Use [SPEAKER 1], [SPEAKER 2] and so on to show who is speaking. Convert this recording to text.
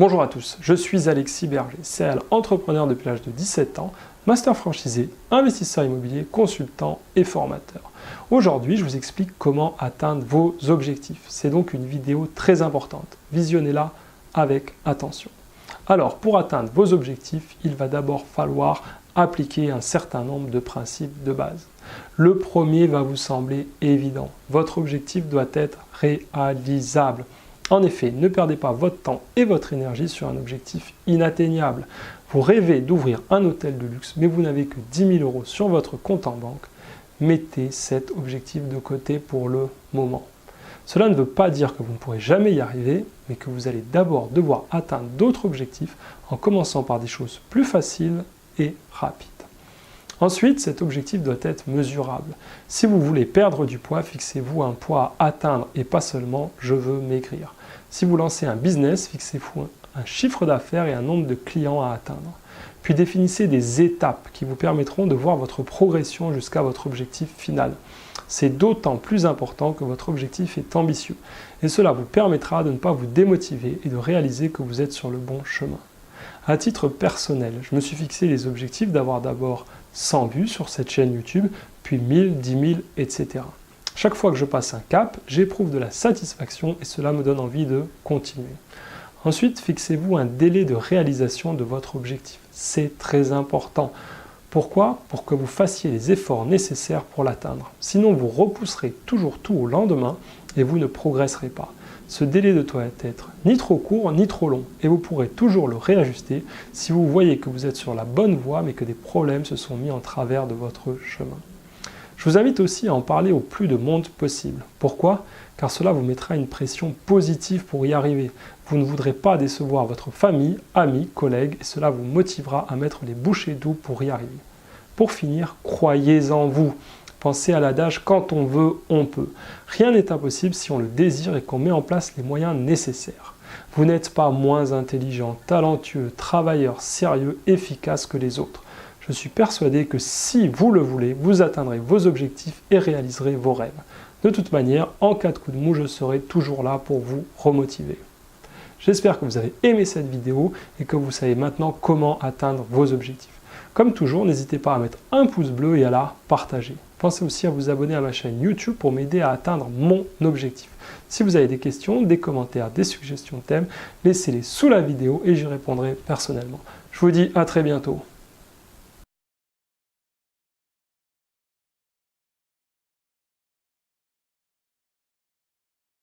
[SPEAKER 1] Bonjour à tous, je suis Alexis Berger, serial entrepreneur depuis l'âge de 17 ans, master franchisé, investisseur immobilier, consultant et formateur. Aujourd'hui, je vous explique comment atteindre vos objectifs. C'est donc une vidéo très importante. Visionnez-la avec attention. Alors, pour atteindre vos objectifs, il va d'abord falloir appliquer un certain nombre de principes de base. Le premier va vous sembler évident. Votre objectif doit être réalisable. En effet, ne perdez pas votre temps et votre énergie sur un objectif inatteignable. Vous rêvez d'ouvrir un hôtel de luxe, mais vous n'avez que 10 000 € sur votre compte en banque. Mettez cet objectif de côté pour le moment. Cela ne veut pas dire que vous ne pourrez jamais y arriver, mais que vous allez d'abord devoir atteindre d'autres objectifs en commençant par des choses plus faciles et rapides. Ensuite, cet objectif doit être mesurable. Si vous voulez perdre du poids, fixez-vous un poids à atteindre et pas seulement « je veux maigrir ». Si vous lancez un business, fixez-vous un chiffre d'affaires et un nombre de clients à atteindre. Puis définissez des étapes qui vous permettront de voir votre progression jusqu'à votre objectif final. C'est d'autant plus important que votre objectif est ambitieux et cela vous permettra de ne pas vous démotiver et de réaliser que vous êtes sur le bon chemin. À titre personnel, je me suis fixé les objectifs d'avoir d'abord 100 vues sur cette chaîne YouTube, puis 1000, 10 000, etc. Chaque fois que je passe un cap, j'éprouve de la satisfaction et cela me donne envie de continuer. Ensuite, fixez-vous un délai de réalisation de votre objectif. C'est très important. Pourquoi ? Pour que vous fassiez les efforts nécessaires pour l'atteindre. Sinon, vous repousserez toujours tout au lendemain et vous ne progresserez pas. Ce délai ne doit être ni trop court ni trop long et vous pourrez toujours le réajuster si vous voyez que vous êtes sur la bonne voie mais que des problèmes se sont mis en travers de votre chemin. Je vous invite aussi à en parler au plus de monde possible. Pourquoi ? Car cela vous mettra une pression positive pour y arriver. Vous ne voudrez pas décevoir votre famille, amis, collègues et cela vous motivera à mettre les bouchées doubles pour y arriver. Pour finir, croyez en vous. Pensez à l'adage « quand on veut, on peut ». Rien n'est impossible si on le désire et qu'on met en place les moyens nécessaires. Vous n'êtes pas moins intelligent, talentueux, travailleur, sérieux, efficace que les autres. Je suis persuadé que si vous le voulez, vous atteindrez vos objectifs et réaliserez vos rêves. De toute manière, en cas de coup de mou, je serai toujours là pour vous remotiver. J'espère que vous avez aimé cette vidéo et que vous savez maintenant comment atteindre vos objectifs. Comme toujours, n'hésitez pas à mettre un pouce bleu et à la partager. Pensez aussi à vous abonner à ma chaîne YouTube pour m'aider à atteindre mon objectif. Si vous avez des questions, des commentaires, des suggestions de thèmes, laissez-les sous la vidéo et j'y répondrai personnellement. Je vous dis à très bientôt.